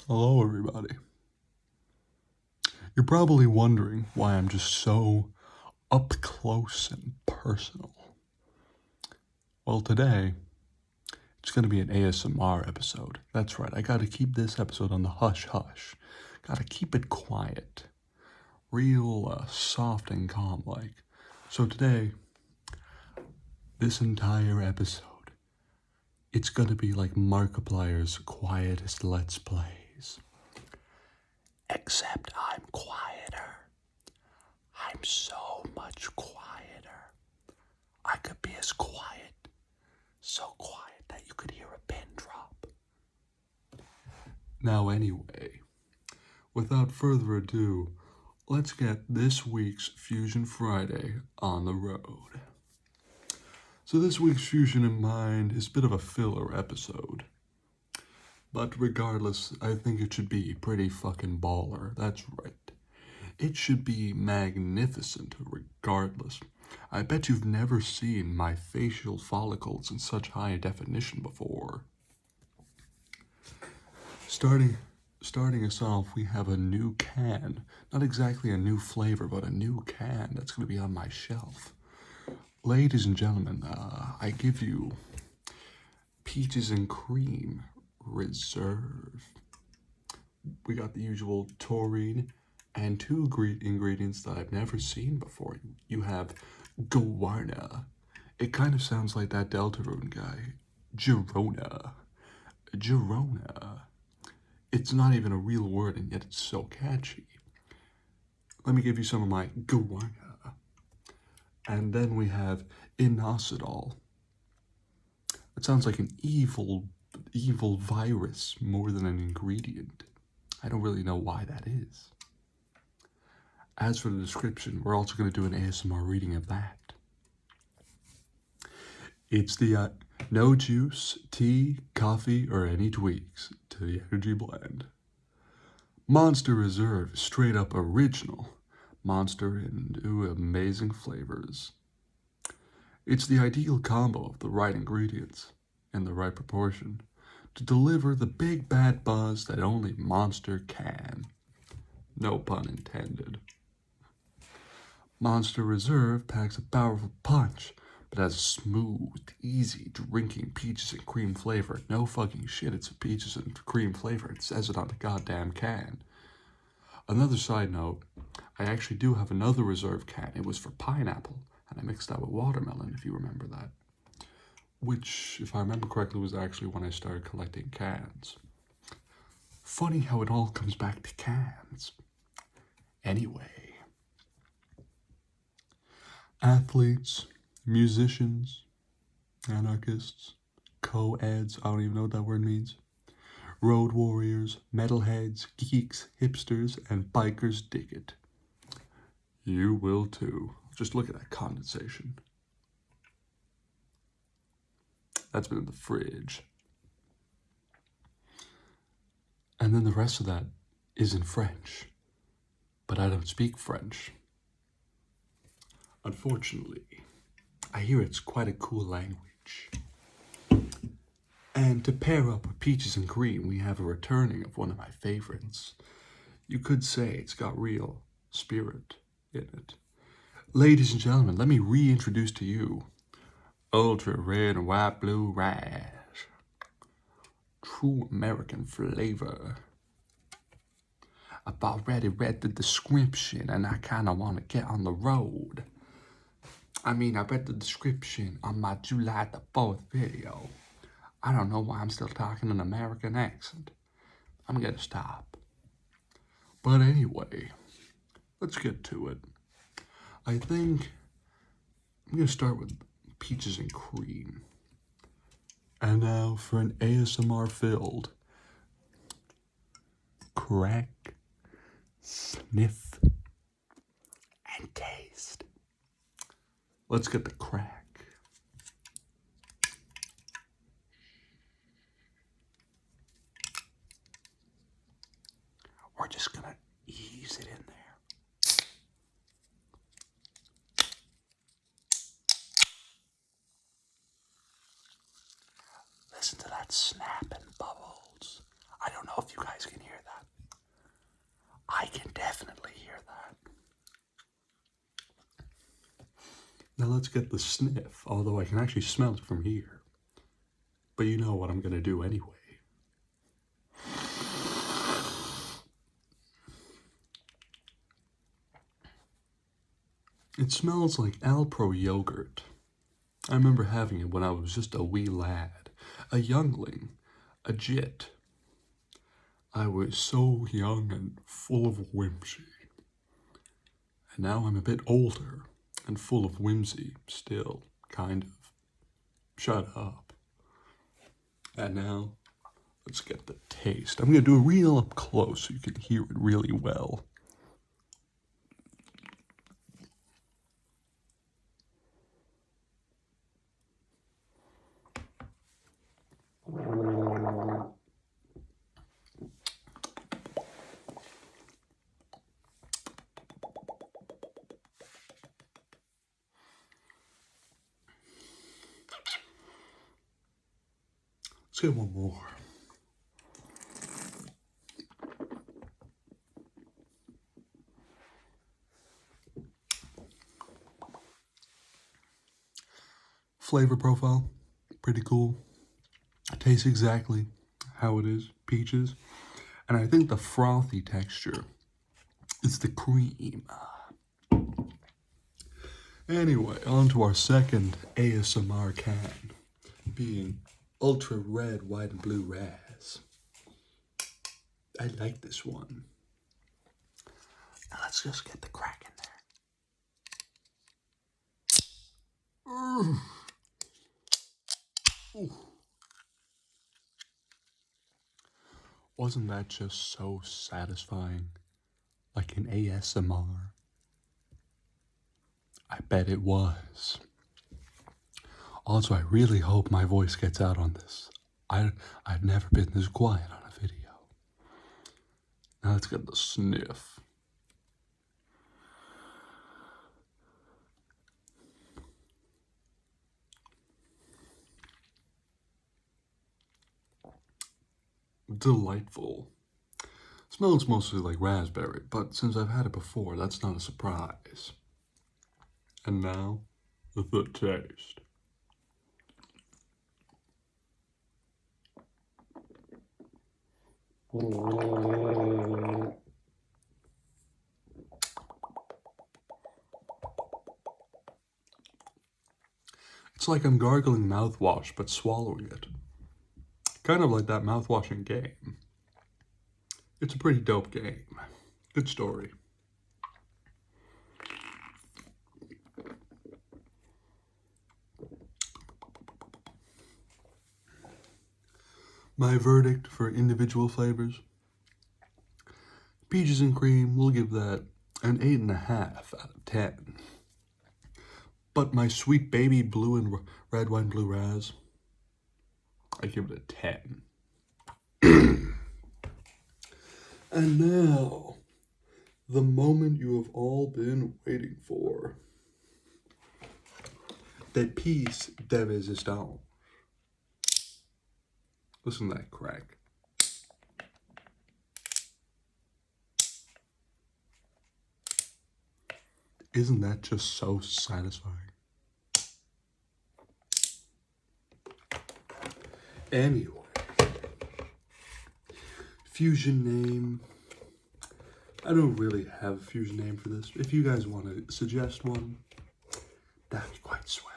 Hello, everybody. You're probably wondering why I'm just so up close and personal. Well, today, it's going to be an ASMR episode. That's right, I gotta keep this episode on the hush-hush. Gotta keep it quiet. Real soft and calm-like. So today, this entire episode, it's gonna be like Markiplier's quietest Let's Plays. Except I'm quieter. I'm so much quieter. I could be as quiet, so quiet that you could hear a pin drop. Now anyway, without further ado, let's get this week's Fusion Friday on the road. So this week's Fusion in Mind is a bit of a filler episode. But regardless, I think it should be pretty fucking baller. That's right. It should be magnificent regardless. I bet you've never seen my facial follicles in such high definition before. Starting us off, we have a new can. Not exactly a new flavor, but a new can that's going to be on my shelf. Ladies and gentlemen, I give you Peaches and Cream Reserve. We got the usual taurine and two ingredients that I've never seen before. You have guarana. It kind of sounds like that Deltarune guy. Girona. It's not even a real word, and yet it's so catchy. Let me give you some of my guarana. And then we have inositol. It sounds like an evil virus more than an ingredient. I don't really know why that is. As for the description, we're also going to do an ASMR reading of that. It's the no juice, tea, coffee, or any tweaks to the energy blend. Monster Reserve, straight up original. Monster and amazing flavors. It's the ideal combo of the right ingredients in the right proportion to deliver the big bad buzz that only Monster can. No pun intended. Monster Reserve packs a powerful punch, but has a smooth, easy drinking peaches and cream flavor. No fucking shit, it's a peaches and cream flavor. It says it on the goddamn can. Another side note, I actually do have another Reserve can. It was for pineapple, and I mixed that with watermelon, if you remember that. Which, if I remember correctly, was actually when I started collecting cans. Funny how it all comes back to cans. Anyway. Athletes, musicians, anarchists, co-eds, I don't even know what that word means. Road warriors, metalheads, geeks, hipsters, and bikers dig it. You will too. Just look at that condensation. That's been in the fridge. And then the rest of that is in French. But I don't speak French. Unfortunately, I hear it's quite a cool language. And to pair up with peaches and cream, we have a returning of one of my favorites. You could say it's got real spirit in it. Ladies and gentlemen, let me reintroduce to you Ultra Red and White Blue Razz. True American flavor. I've already read the description and I kinda wanna get on the road. I read the description on my July the 4th video. I don't know why I'm still talking an American accent. I'm gonna stop. But anyway, let's get to it. I think I'm gonna start with peaches and cream. And now for an ASMR filled crack, sniff, and taste. Let's get the crack. We're just gonna ease it in there. Listen to that snap and bubbles. I don't know if you guys can hear let's get the sniff, although I can actually smell it from here. But you know what I'm gonna do anyway. It smells like Alpro yogurt. I remember having it when I was just a wee lad, a youngling, a jit. I was so young and full of whimsy. And now I'm a bit older and full of whimsy still, kind of. Shut up. And now, let's get the taste. I'm gonna do it real up close so you can hear it really well. Let's get one more. Flavor profile, pretty cool. It tastes exactly how it is, peaches. And I think the frothy texture is the cream. Anyway, on to our second ASMR can, being Ultra Red, White, and Blue Razz. I like this one. Now let's just get the crack in there. Ooh. Wasn't that just so satisfying? Like an ASMR? I bet it was. Also, I really hope my voice gets out on this. I've never been this quiet on a video. Now let's get the sniff. Delightful. Smells mostly like raspberry, but since I've had it before, that's not a surprise. And now, the taste. It's like I'm gargling mouthwash, but swallowing it. Kind of like that mouthwashing game. It's a pretty dope game. Good story. My verdict for individual flavors. Peaches and cream, we'll give that an 8.5 out of 10. But my sweet baby blue and red, white, and blue Razz, I give it a 10. And now, the moment you have all been waiting for. The piece de resistance. Listen to that crack. Isn't that just so satisfying? Anyway, fusion name. I don't really have a fusion name for this. If you guys want to suggest one, that'd be quite swell.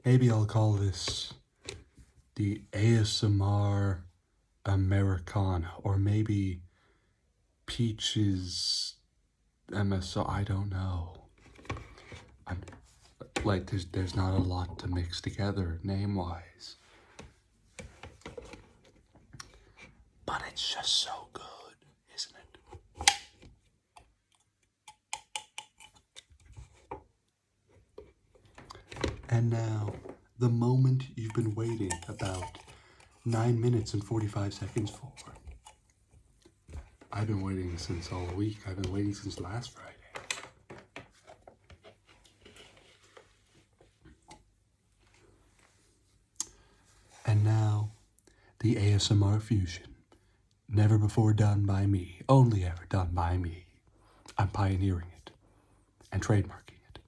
Maybe I'll call this the ASMR Americano, or maybe Peaches MSO. I don't know. Like, there's not a lot to mix together name-wise. But it's just so good, isn't it? And now, the moment you've been waiting about 9 minutes and 45 seconds for. I've been waiting since all week. I've been waiting since last Friday. And now, the ASMR fusion. Never before done by me. Only ever done by me. I'm pioneering it and trademarking it.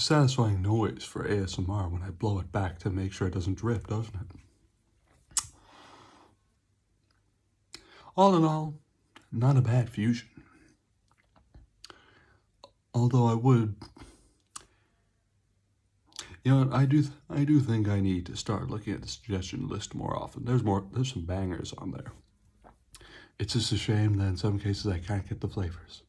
satisfying noise for ASMR when I blow it back to make sure it doesn't drip, doesn't it? All in all, not a bad fusion. Although I would, I do think I need to start looking at the suggestion list more often. There's some bangers on there. It's just a shame that in some cases I can't get the flavors.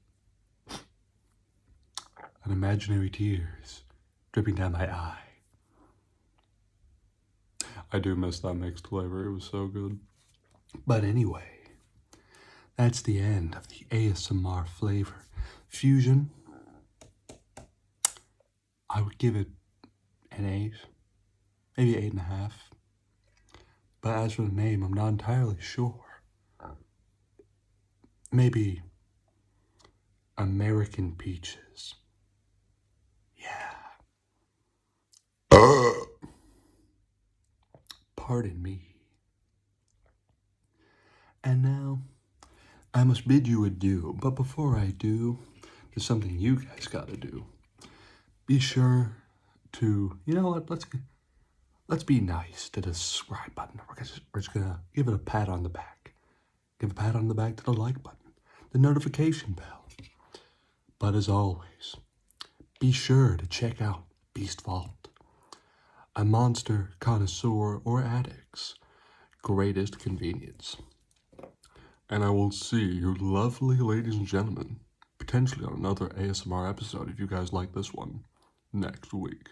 And imaginary tears dripping down my eye. I do miss that mixed flavor. It was so good. But anyway, that's the end of the ASMR flavor fusion. I would give it an 8, maybe 8.5. But as for the name, I'm not entirely sure. Maybe American Peaches. Yeah. Pardon me. And now, I must bid you adieu. But before I do, there's something you guys gotta do. Be sure to, you know what, let's be nice to the subscribe button. We're just gonna give it a pat on the back. Give a pat on the back to the like button, the notification bell. But as always, be sure to check out BeastVault, a monster connoisseur or addict's greatest convenience. And I will see you lovely ladies and gentlemen, potentially on another ASMR episode if you guys like this one, next week.